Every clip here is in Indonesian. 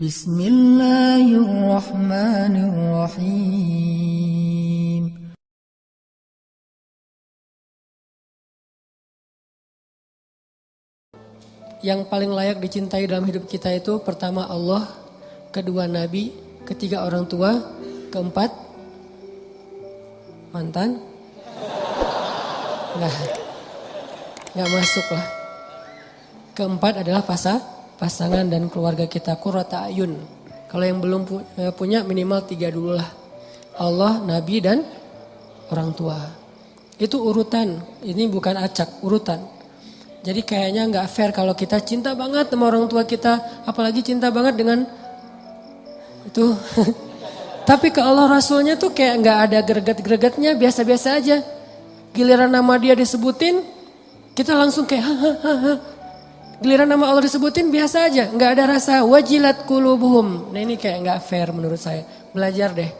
Bismillahirrahmanirrahim. Yang paling layak dicintai dalam hidup kita itu pertama Allah, kedua Nabi, ketiga orang tua, keempat mantan. Nggak masuk lah. Keempat adalah pasangan dan keluarga kita, qurrata ayun. Kalau yang belum punya minimal 3 dulu lah. Allah, Nabi dan orang tua. Itu urutan, ini bukan acak, urutan. Jadi kayaknya nggak fair kalau kita cinta banget sama orang tua kita, apalagi cinta banget dengan itu. Tapi ke Allah Rasulnya tuh kayak nggak ada greget-gregetnya, biasa-biasa aja. Giliran nama dia disebutin, kita langsung kayak Giliran nama Allah disebutin biasa aja, nggak ada rasa wajilat qulubuhum. Nah ini kayak nggak fair menurut saya. Belajar deh,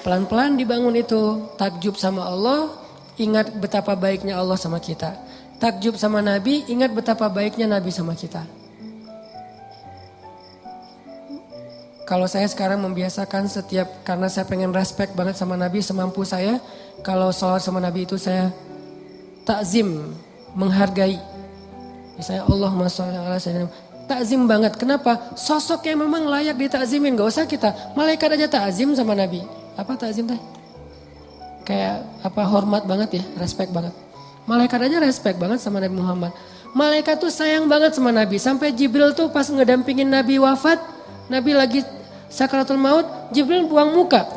pelan-pelan dibangun itu. Takjub sama Allah, ingat betapa baiknya Allah sama kita. Takjub sama Nabi, ingat betapa baiknya Nabi sama kita. Kalau saya sekarang membiasakan karena saya pengen respect banget sama Nabi semampu saya. Kalau sholawat sama Nabi itu saya takzim, menghargai. Misalnya Allahumma sholli ala sayyidina, takzim banget. Kenapa? Sosok yang memang layak ditakzimin. Gak usah kita, malaikat aja takzim sama Nabi. Apa takzim teh? Kayak hormat banget ya, respect banget. Malaikat aja respect banget sama Nabi Muhammad. Malaikat tuh sayang banget sama Nabi. Sampai Jibril tuh pas ngedampingin Nabi wafat, Nabi lagi sakaratul maut, Jibril buang muka.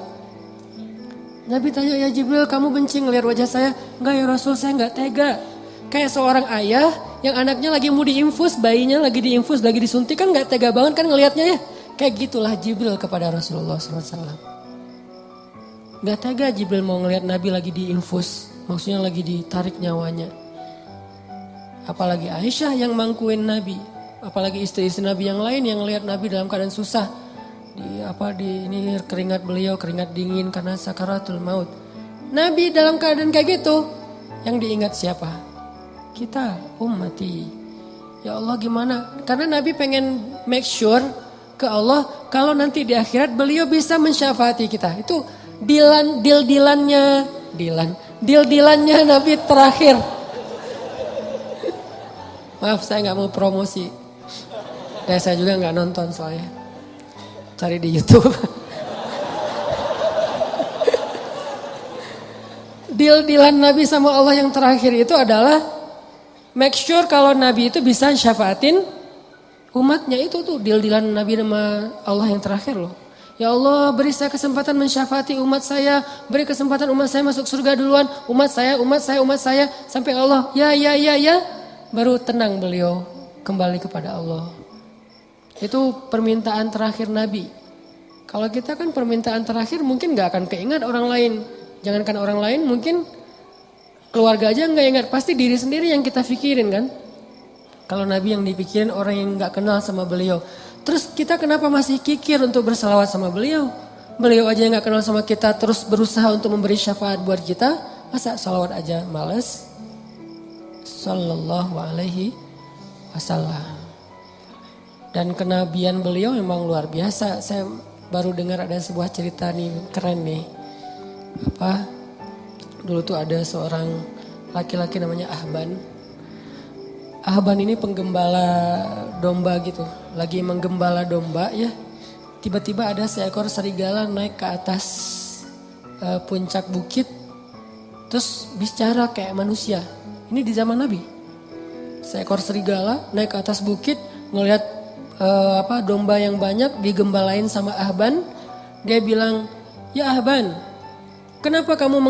Nabi tanya, ya Jibril kamu benci ngeliat wajah saya? Enggak ya Rasul, saya enggak tega. Kayak seorang ayah yang anaknya lagi mau diinfus, bayinya lagi diinfus, lagi disuntik, kan gak tega banget kan ngelihatnya ya. Kayak gitulah Jibril kepada Rasulullah SAW. Gak tega Jibril mau ngelihat Nabi lagi diinfus, maksudnya lagi ditarik nyawanya. Apalagi Aisyah yang mangkuin Nabi, apalagi istri-istri Nabi yang lain yang ngelihat Nabi dalam keadaan susah. Ini keringat beliau, keringat dingin karena sakaratul maut. Nabi dalam keadaan kayak gitu, yang diingat siapa? Kita, ummati. Ya Allah gimana? Karena Nabi pengen make sure ke Allah kalau nanti di akhirat beliau bisa mensyafaati kita. Itu deal-dealannya Nabi terakhir. Maaf saya gak mau promosi. Dan saya juga gak nonton soalnya. Cari di YouTube. Deal-dealan Nabi sama Allah yang terakhir itu adalah make sure kalau Nabi itu bisa syafaatin umatnya. Itu tuh deal-dealan Nabi sama Allah yang terakhir loh. Ya Allah beri saya kesempatan mensyafaati umat saya. Beri kesempatan umat saya masuk surga duluan. Umat saya. Sampai Allah ya. Baru tenang beliau kembali kepada Allah. Itu permintaan terakhir Nabi. Kalau kita kan permintaan terakhir mungkin gak akan keingat orang lain. Jangankan orang lain, mungkin keluarga aja nggak ingat, pasti diri sendiri yang kita pikirin kan. Kalau Nabi yang dipikirin orang yang nggak kenal sama beliau. Terus kita kenapa masih kikir untuk berselawat sama beliau? Beliau aja yang nggak kenal sama kita terus berusaha untuk memberi syafaat buat kita. Masa salawat aja males? Sallallahu alaihi wasallam. Dan kenabian beliau memang luar biasa. Saya baru dengar ada sebuah cerita nih, keren nih. Dulu tuh ada seorang laki-laki namanya Ahban. Ahban ini penggembala domba gitu. Lagi menggembala domba ya. Tiba-tiba ada seekor serigala naik ke atas puncak bukit. Terus bicara kayak manusia. Ini di zaman Nabi. Seekor serigala naik ke atas bukit. Ngelihat domba yang banyak digembalain sama Ahban. Dia bilang, ya Ahban, kenapa kamu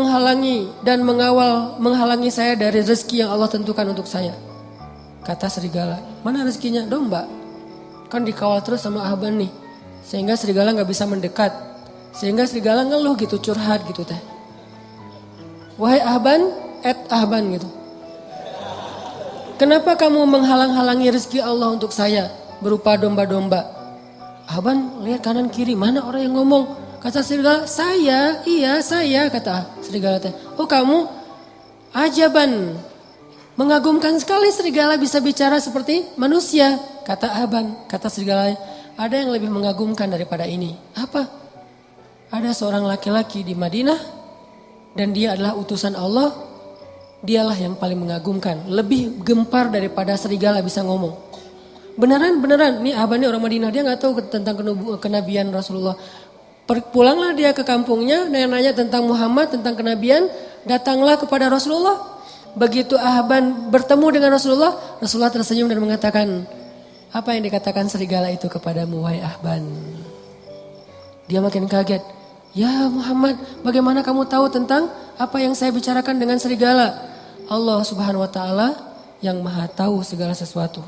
menghalangi saya dari rezeki yang Allah tentukan untuk saya? Kata serigala, mana rezekinya? Domba. Kan dikawal terus sama Ahban nih. Sehingga serigala gak bisa mendekat. Sehingga serigala ngeluh gitu, curhat gitu teh. Wahai Ahban, Ahban gitu. Kenapa kamu menghalang-halangi rezeki Allah untuk saya berupa domba-domba? Ahban lihat kanan kiri, mana orang yang ngomong? Kata serigala, saya, kata serigala teh. Oh kamu, ajaban, mengagumkan sekali serigala bisa bicara seperti manusia. Kata Ahban, kata serigala, Ada yang lebih mengagumkan daripada ini. Apa? Ada seorang laki-laki di Madinah dan dia adalah utusan Allah. Dialah yang paling mengagumkan. Lebih gempar daripada serigala bisa ngomong. Beneran. Nih abah ini orang Madinah. Dia gak tahu tentang kenabian Rasulullah. Pulanglah dia ke kampungnya. Nanya tentang Muhammad, tentang kenabian. Datanglah kepada Rasulullah. Begitu Ahban bertemu dengan Rasulullah. Rasulullah tersenyum dan mengatakan, apa yang dikatakan serigala itu kepadamu wahai Ahban? Dia makin kaget. Ya Muhammad, bagaimana kamu tahu tentang apa yang saya bicarakan dengan serigala? Allah subhanahu wa ta'ala yang maha tahu segala sesuatu.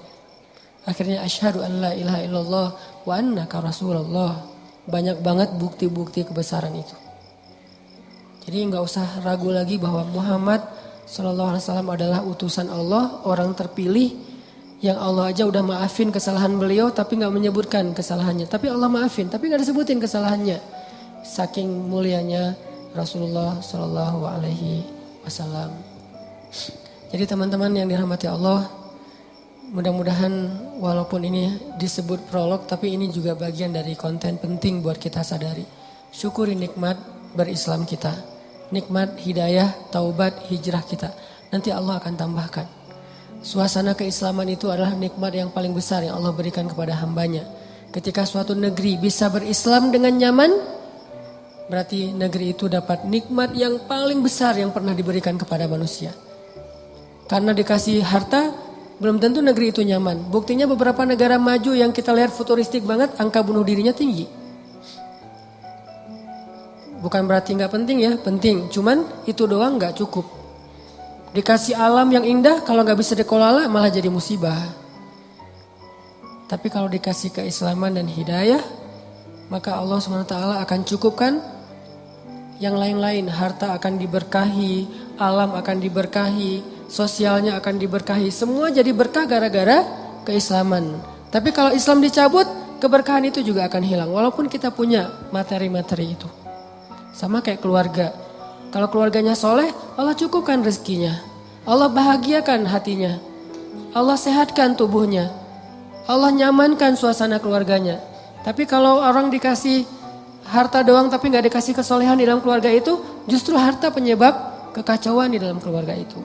Akhirnya asyhadu an la ilaha illallah wa annaka rasulullah. Banyak banget bukti-bukti kebesaran itu. Jadi gak usah ragu lagi bahwa Muhammad sallallahu alaihi wasallam adalah utusan Allah, orang terpilih. Yang Allah aja udah maafin kesalahan beliau tapi gak menyebutkan kesalahannya. Tapi Allah maafin tapi gak disebutin kesalahannya. Saking mulianya Rasulullah sallallahu alaihi wasallam. Jadi teman-teman yang dirahmati Allah, mudah-mudahan walaupun ini disebut prolog tapi ini juga bagian dari konten penting buat kita sadari. Syukuri nikmat berislam kita. Nikmat hidayah, taubat, hijrah kita. Nanti Allah akan tambahkan. Suasana keislaman itu adalah nikmat yang paling besar yang Allah berikan kepada hambanya. Ketika suatu negeri bisa berislam dengan nyaman, berarti negeri itu dapat nikmat yang paling besar yang pernah diberikan kepada manusia. Karena dikasih harta, belum tentu negeri itu nyaman. Buktinya beberapa negara maju yang kita lihat futuristik banget, angka bunuh dirinya tinggi. Bukan berarti gak penting ya, penting. Cuman itu doang gak cukup. Dikasih alam yang indah, kalau gak bisa dikelola malah jadi musibah. Tapi kalau dikasih keislaman dan hidayah, maka Allah SWT akan cukupkan yang lain-lain. Harta akan diberkahi, alam akan diberkahi, sosialnya akan diberkahi. Semua jadi berkah gara-gara keislaman. Tapi kalau Islam dicabut, keberkahan itu juga akan hilang. Walaupun kita punya materi-materi itu. Sama kayak keluarga. Kalau keluarganya soleh, Allah cukupkan rezekinya. Allah bahagiakan hatinya. Allah sehatkan tubuhnya. Allah nyamankan suasana keluarganya. Tapi kalau orang dikasih harta doang tapi gak dikasih kesolehan di dalam keluarga itu, justru harta penyebab kekacauan di dalam keluarga itu.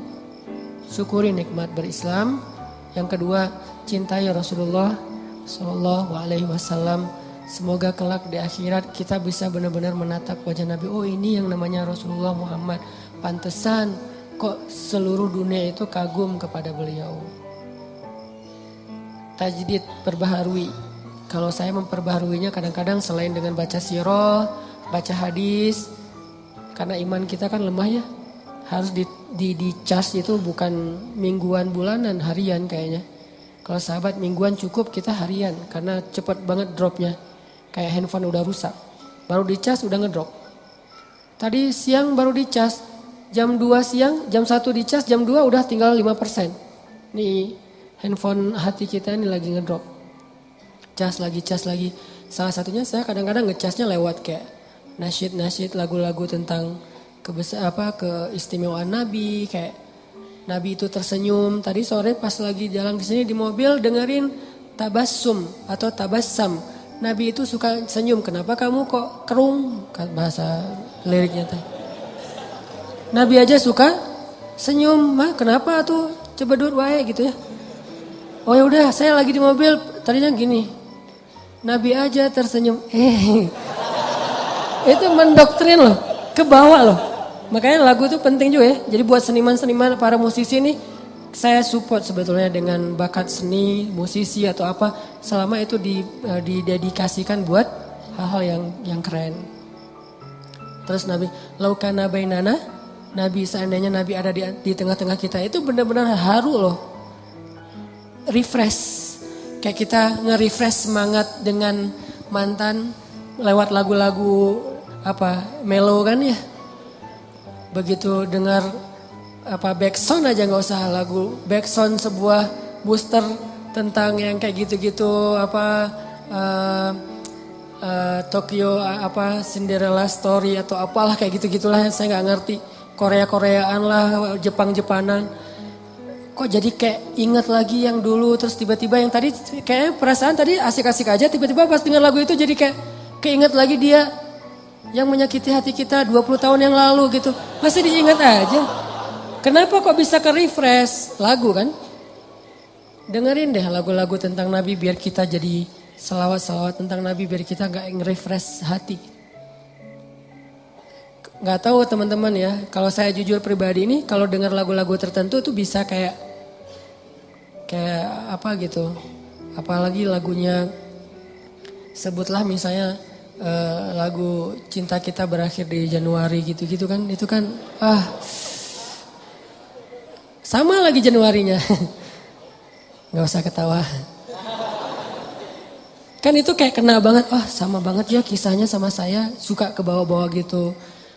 Syukuri nikmat berislam. Yang kedua, cintai Rasulullah Sallallahu Alaihi Wasallam. Semoga kelak di akhirat kita bisa benar-benar menatap wajah Nabi. Oh ini yang namanya Rasulullah Muhammad. Pantesan kok seluruh dunia itu kagum kepada beliau. Tajdid, perbaharui. Kalau saya memperbaharuinya kadang-kadang selain dengan baca sirah, baca hadis. Karena iman kita kan lemah ya. Harus di-charge itu bukan mingguan, bulanan, harian kayaknya. Kalau sahabat mingguan cukup, kita harian. Karena cepat banget dropnya. Kayak handphone udah rusak. Baru dicas udah ngedrop. Tadi siang baru dicas. Jam 2 siang, jam 1 dicas, jam 2 udah tinggal 5%. Nih handphone hati kita ini lagi ngedrop. Cas lagi. Salah satunya saya kadang-kadang ngecasnya lewat kayak nasyid-nasyid lagu-lagu tentang keistimewaan Nabi. Kayak Nabi itu tersenyum. Tadi sore pas lagi jalan ke sini di mobil dengerin tabassum atau tabassam. Nabi itu suka senyum. Kenapa kamu kok kerung? Bahasa liriknya teh. Nabi aja suka senyum. Mah kenapa tuh? Coba duduk wae gitu ya. Oh ya udah, saya lagi di mobil. Tadinya gini. Nabi aja tersenyum. Itu mendoktrin loh. Ke bawah loh. Makanya lagu itu penting juga ya. Jadi buat seniman-seniman, para musisi nih. Saya support sebetulnya dengan bakat seni, musisi atau apa. Selama itu didedikasikan buat hal-hal yang keren. Terus Nabi, laukana bainana, Nabi seandainya Nabi ada di tengah-tengah kita. Itu benar-benar haru loh. Refresh. Kayak kita nge-refresh semangat dengan mantan lewat lagu-lagu melo kan ya. Begitu dengar backsound aja nggak usah lagu backsound sebuah booster tentang yang kayak gitu-gitu Tokyo Cinderella Story atau apalah kayak gitu-gitulah saya nggak ngerti. Korea-Koreaan lah, Jepang-Jepanan. kok jadi kayak ingat lagi yang dulu, terus tiba-tiba yang tadi kayak perasaan tadi asik-asik aja, tiba-tiba pas dengar lagu itu jadi kayak keinget lagi dia yang menyakiti hati kita 20 tahun yang lalu gitu. Masih diingat aja. Kenapa kok bisa ke refresh? Lagu kan? Dengerin deh lagu-lagu tentang Nabi biar kita jadi selawat-selawat tentang Nabi biar kita gak nge-refresh hati. Gak tahu teman-teman ya, kalau saya jujur pribadi ini, kalau dengar lagu-lagu tertentu tuh bisa kayak apa gitu. Apalagi lagunya, sebutlah misalnya lagu Cinta Kita Berakhir di Januari gitu-gitu kan. Itu kan, sama lagi Januarinya. Gak usah ketawa. Kan itu kayak kena banget, sama banget ya kisahnya sama saya, suka ke bawah-bawah gitu.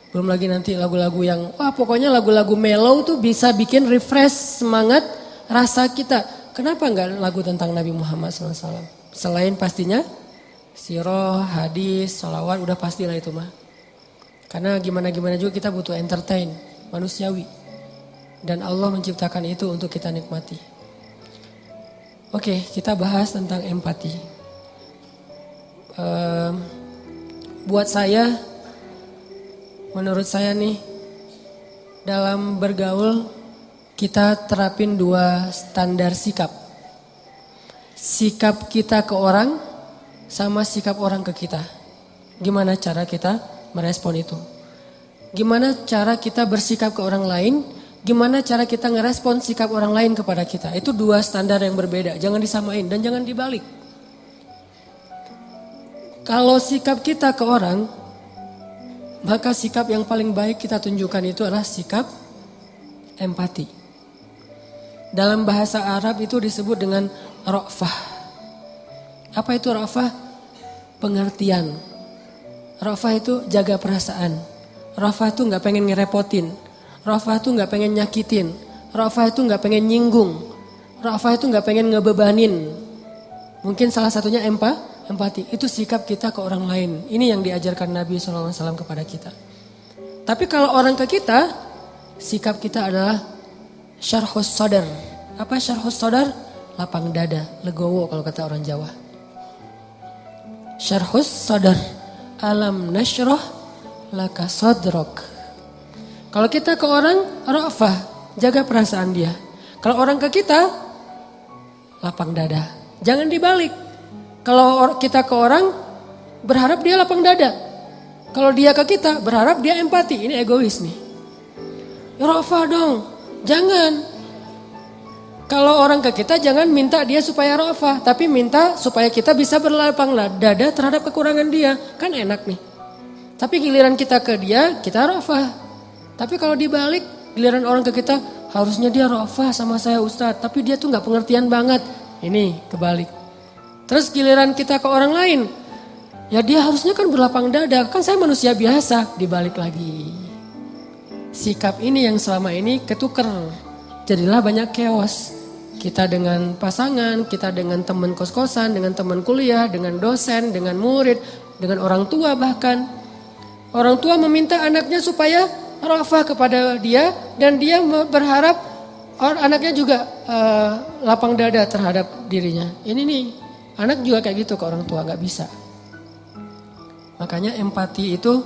Belum lagi nanti lagu-lagu yang, pokoknya lagu-lagu mellow tuh bisa bikin refresh semangat rasa kita. Kenapa enggak lagu tentang Nabi Muhammad SAW? Selain pastinya, sirah, hadis, sholawat, udah pastilah itu mah. Karena gimana-gimana juga kita butuh entertain, manusiawi. Dan Allah menciptakan itu untuk kita nikmati. Oke, kita bahas tentang empati. Buat saya, menurut saya nih, dalam bergaul kita terapin 2 standar sikap. Sikap kita ke orang sama sikap orang ke kita. Gimana cara kita merespon itu? Gimana cara kita bersikap ke orang lain? Gimana cara kita ngerespon sikap orang lain kepada kita? Itu 2 standar yang berbeda, jangan disamain dan jangan dibalik. Kalau sikap kita ke orang, maka sikap yang paling baik kita tunjukkan itu adalah sikap empati. Dalam bahasa Arab itu disebut dengan ra'fah. Apa itu ra'fah? Pengertian. Ra'fah itu jaga perasaan. Ra'fah itu gak pengen ngerepotin. Ra'fah itu gak pengen nyakitin. Ra'fah itu gak pengen nyinggung. Ra'fah itu gak pengen ngebebanin. Mungkin salah satunya empati. Itu sikap kita ke orang lain. Ini yang diajarkan Nabi SAW kepada kita. Tapi kalau orang ke kita, sikap kita adalah syarhus sadar. Apa syarhus sadar? Lapang dada, legowo kalau kata orang Jawa. Syarhus sadar. Alam nasyrah laka sadrak. Kalau kita ke orang, ra'fah, jaga perasaan dia. Kalau orang ke kita, lapang dada. Jangan dibalik. Kalau kita ke orang, berharap dia lapang dada. Kalau dia ke kita, berharap dia empati. Ini egois nih. Ya ra'fah dong, jangan. Kalau orang ke kita, jangan minta dia supaya ra'fah. Tapi minta supaya kita bisa berlapang dada terhadap kekurangan dia. Kan enak nih. Tapi giliran kita ke dia, kita ra'fah. Tapi kalau dibalik, giliran orang ke kita, harusnya dia ra'fah sama saya Ustadz. Tapi dia tuh gak pengertian banget. Ini kebalik. Terus giliran kita ke orang lain, ya dia harusnya kan berlapang dada. Kan saya manusia biasa, dibalik lagi. Sikap ini yang selama ini ketuker. Jadilah banyak chaos. Kita dengan pasangan, kita dengan teman kos-kosan, dengan teman kuliah, dengan dosen, dengan murid, dengan orang tua bahkan. Orang tua meminta anaknya supaya ra'fah kepada dia dan dia berharap anaknya juga lapang dada terhadap dirinya. Ini nih, anak juga kayak gitu ke orang tua, gak bisa. Makanya empati itu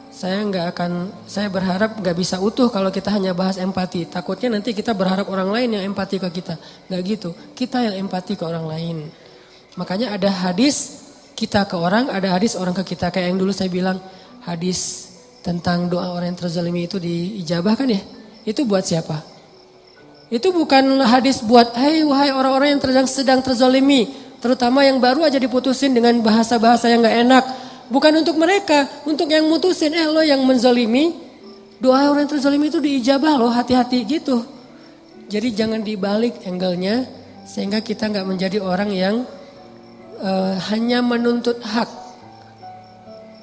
saya berharap gak bisa utuh kalau kita hanya bahas empati. Takutnya nanti kita berharap orang lain yang empati ke kita. Gak gitu, kita yang empati ke orang lain. Makanya ada hadis kita ke orang, ada hadis orang ke kita. Kayak yang dulu saya bilang, hadis tentang doa orang yang terzalimi itu diijabah kan ya? Itu buat siapa? Itu bukan hadis buat, wahai orang-orang yang sedang terzalimi. Terutama yang baru aja diputusin dengan bahasa-bahasa yang gak enak. Bukan untuk mereka, untuk yang mutusin. Lo yang menzalimi, doa orang yang terzalimi itu diijabah loh, hati-hati gitu. Jadi jangan dibalik angle-nya, sehingga kita gak menjadi orang yang hanya menuntut hak.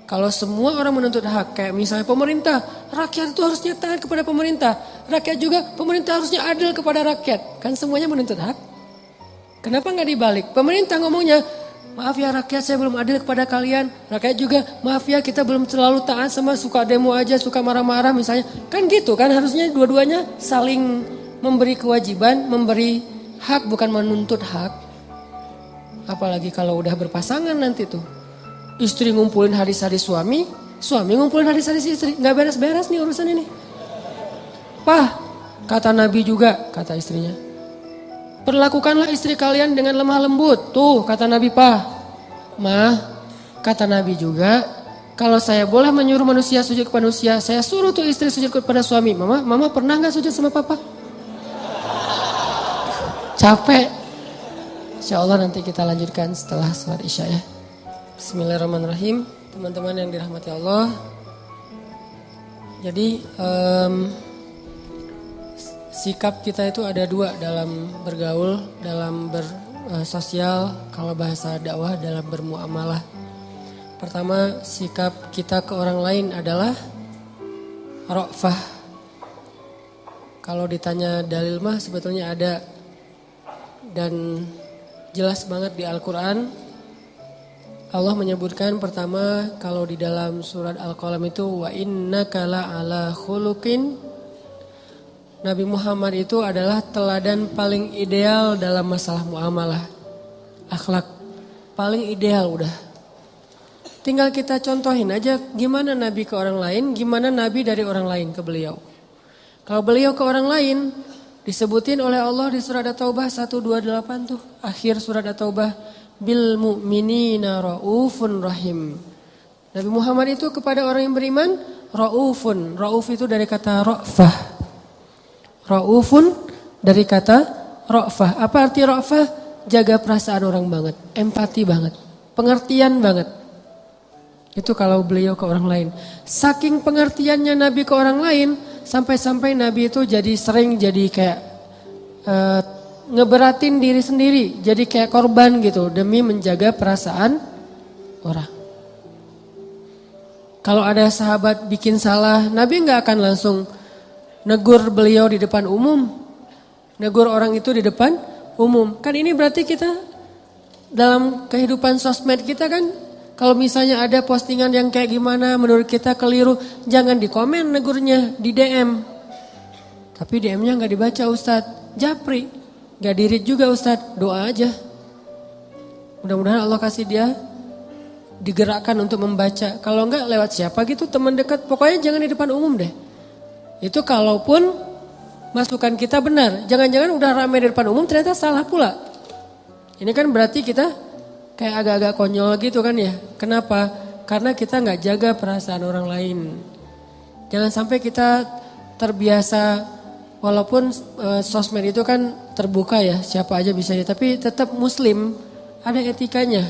Kalau semua orang menuntut hak, kayak misalnya pemerintah, rakyat itu harusnya taat kepada pemerintah. Rakyat juga, pemerintah harusnya adil kepada rakyat. Kan semuanya menuntut hak. Kenapa gak dibalik? Pemerintah ngomongnya, maaf ya rakyat saya belum adil kepada kalian. Rakyat juga, maaf ya kita belum terlalu taat sama suka demo aja, suka marah-marah misalnya. Kan gitu kan harusnya dua-duanya saling memberi kewajiban, memberi hak bukan menuntut hak. Apalagi kalau udah berpasangan nanti tuh. Istri ngumpulin hadis-hadis suami, suami ngumpulin hadis-hadis istri. Gak beres-beres nih urusan ini. Pah, kata Nabi juga, kata istrinya. Perlakukanlah istri kalian dengan lemah lembut. Tuh, kata Nabi, Pah. Mah, kata Nabi juga, kalau saya boleh menyuruh manusia sujud kepada manusia, saya suruh tuh istri sujud kepada suami. Mama pernah gak sujud sama papa? Capek. Insya Allah nanti kita lanjutkan setelah sholat isya ya. Bismillahirrahmanirrahim. Teman-teman yang dirahmati Allah. Jadi sikap kita itu ada dua dalam bergaul, dalam bersosial, kalau bahasa dakwah dalam bermuamalah. Pertama, sikap kita ke orang lain adalah ra'fah. Kalau ditanya dalil mah sebetulnya ada. Dan jelas banget di Al-Quran Allah menyebutkan pertama kalau di dalam surat Al-Qalam itu wa innaka la'ala khuluqin. Nabi Muhammad itu adalah teladan paling ideal dalam masalah muamalah. Akhlak paling ideal udah. Tinggal kita contohin aja gimana Nabi ke orang lain, gimana Nabi dari orang lain ke beliau. Kalau beliau ke orang lain disebutin oleh Allah di surat At-Taubah 128 tuh. Akhir surat At-Taubah. Bil mu'minina ra'ufun rahim. Nabi Muhammad itu kepada orang yang beriman ra'ufun. Ra'uf itu dari kata ra'fah. Ra'ufun dari kata ra'fah. Apa arti ra'fah? Jaga perasaan orang banget. Empati banget. Pengertian banget. Itu kalau beliau ke orang lain. Saking pengertiannya Nabi ke orang lain. Sampai-sampai Nabi itu sering jadi kayak ngeberatin diri sendiri. Jadi kayak korban gitu demi menjaga perasaan orang. Kalau ada sahabat bikin salah, Nabi gak akan langsung negur beliau di depan umum. Negur orang itu di depan umum. Kan ini berarti kita dalam kehidupan sosmed kita kan, kalau misalnya ada postingan yang kayak gimana menurut kita keliru, jangan di komen negurnya, di DM. Tapi DM-nya gak dibaca Ustadz, japri. Gak di-read juga Ustadz, doa aja. Mudah-mudahan Allah kasih dia digerakkan untuk membaca. Kalau enggak lewat siapa gitu, teman dekat. Pokoknya jangan di depan umum deh. Itu kalaupun masukan kita benar. Jangan-jangan udah ramai di depan umum ternyata salah pula. Ini kan berarti kita kayak agak-agak konyol gitu kan ya. Kenapa? Karena kita gak jaga perasaan orang lain. Jangan sampai kita terbiasa, walaupun sosmed itu kan terbuka ya, siapa aja bisa ya. Tapi tetap muslim, ada etikanya.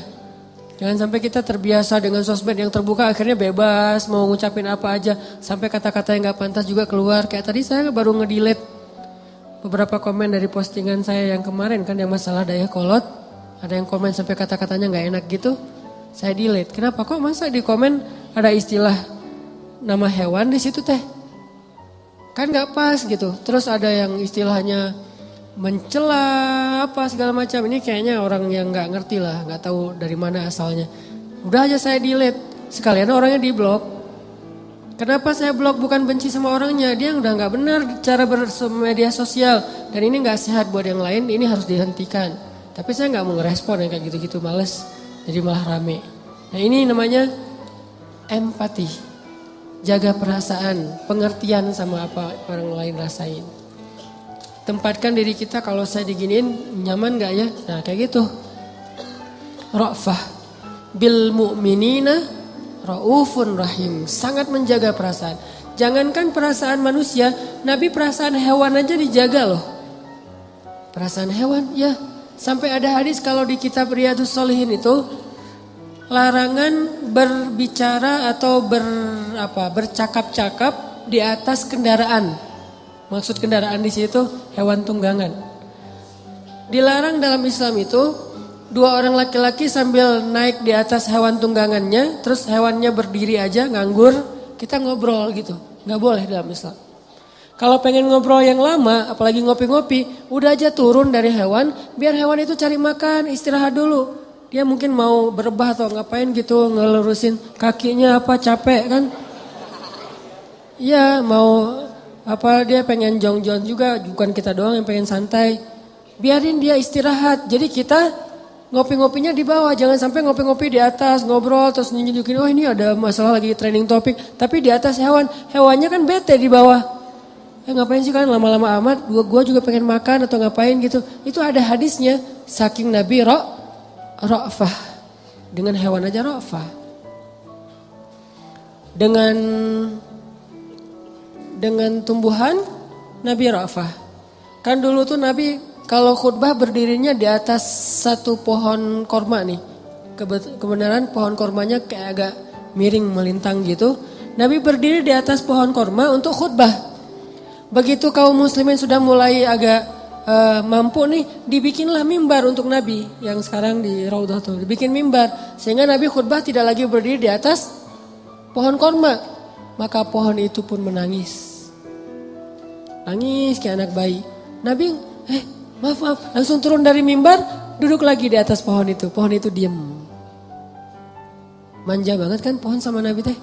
Jangan sampai kita terbiasa dengan sosmed yang terbuka, akhirnya bebas, mau ngucapin apa aja. Sampai kata-kata yang gak pantas juga keluar. Kayak tadi saya baru nge-delete beberapa komen dari postingan saya yang kemarin kan, yang masalah daya kolot. Ada yang komen sampai kata-katanya gak enak gitu. Saya delete. Kenapa kok masa di komen ada istilah nama hewan di situ teh? Kan gak pas gitu. Terus ada yang istilahnya mencela apa segala macam. Ini kayaknya orang yang gak ngerti lah. Gak tahu dari mana asalnya. Udah aja saya delete. Sekalian orangnya di blok. Kenapa saya blok? Bukan benci sama orangnya. Dia udah gak benar cara bermedia sosial. Dan ini gak sehat buat yang lain. Ini harus dihentikan. Tapi saya gak mau ngerespon yang kayak gitu-gitu, males. Jadi malah rame. Nah ini namanya empati. Jaga perasaan, pengertian sama apa orang lain rasain. Tempatkan diri kita, kalau saya diginiin nyaman gak ya? Nah kayak gitu. Ra'fah. Bil mu'minina ra'ufun rahim. Sangat menjaga perasaan. Jangankan perasaan manusia, Nabi perasaan hewan aja dijaga loh. Perasaan hewan, ya. Sampai ada hadis kalau di kitab Riyadhus Shalihin itu larangan berbicara atau bercakap-cakap di atas kendaraan. Maksud kendaraan di situ hewan tunggangan. Dilarang dalam Islam itu dua orang laki-laki sambil naik di atas hewan tunggangannya, terus hewannya berdiri aja nganggur, kita ngobrol gitu. Nggak boleh dalam Islam. Kalau pengen ngobrol yang lama, apalagi ngopi-ngopi, udah aja turun dari hewan, biar hewan itu cari makan, istirahat dulu. Dia mungkin mau berebah atau ngapain gitu, ngelurusin kakinya apa, capek kan. Iya, mau Apa dia pengen jong-jong juga, bukan kita doang yang pengen santai. Biarin dia istirahat. Jadi kita ngopi-ngopinya di bawah, jangan sampai ngopi-ngopi di atas, ngobrol terus nunjukin, oh ini ada masalah lagi trending topik, tapi di atas hewannya kan bete di bawah. Ngapain sih kan lama-lama amat, gua juga pengen makan atau ngapain gitu. Itu ada hadisnya, saking Nabi ra'fah. Dengan hewan aja ra'fah. Dengan tumbuhan Nabi ra'fah. Kan dulu tuh Nabi kalau khutbah berdirinya di atas satu pohon korma nih. Kebenaran pohon kormanya kayak agak miring melintang gitu. Nabi berdiri di atas pohon korma untuk khutbah. Begitu kaum muslimin sudah mulai agak mampu nih, dibikinlah mimbar untuk Nabi. Yang sekarang di Raudhah tuh, dibikin mimbar. Sehingga Nabi khutbah tidak lagi berdiri di atas pohon korma. Maka pohon itu pun menangis. Nangis kayak anak bayi. Nabi, maaf, langsung turun dari mimbar, duduk lagi di atas pohon itu. Pohon itu diem. Manja banget kan pohon sama Nabi teh.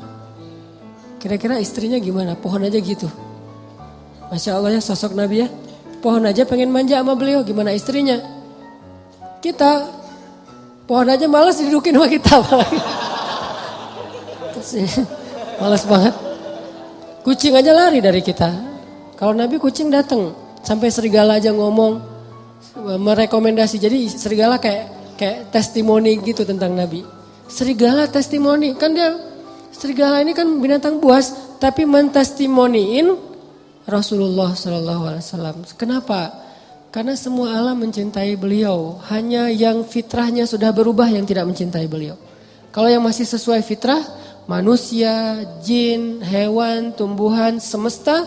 Kira-kira istrinya gimana? Pohon aja gitu. Masya Allah ya sosok Nabi ya. Pohon aja pengen manja sama beliau, gimana istrinya? Kita, pohon aja malas didudukin sama kita. Malas banget. Kucing aja lari dari kita. Kalau Nabi kucing datang, sampai serigala aja ngomong, merekomendasi. Jadi serigala kayak testimoni gitu tentang Nabi. Serigala testimoni, kan dia serigala ini kan binatang buas, tapi mentestimoniin Rasulullah SAW. Kenapa? Karena semua alam mencintai beliau. Hanya yang fitrahnya sudah berubah yang tidak mencintai beliau. Kalau yang masih sesuai fitrah, manusia, jin, hewan, tumbuhan, semesta,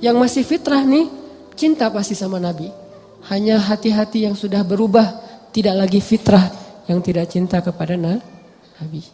yang masih fitrah nih, cinta pasti sama Nabi. Hanya hati-hati yang sudah berubah, tidak lagi fitrah, yang tidak cinta kepada Nabi.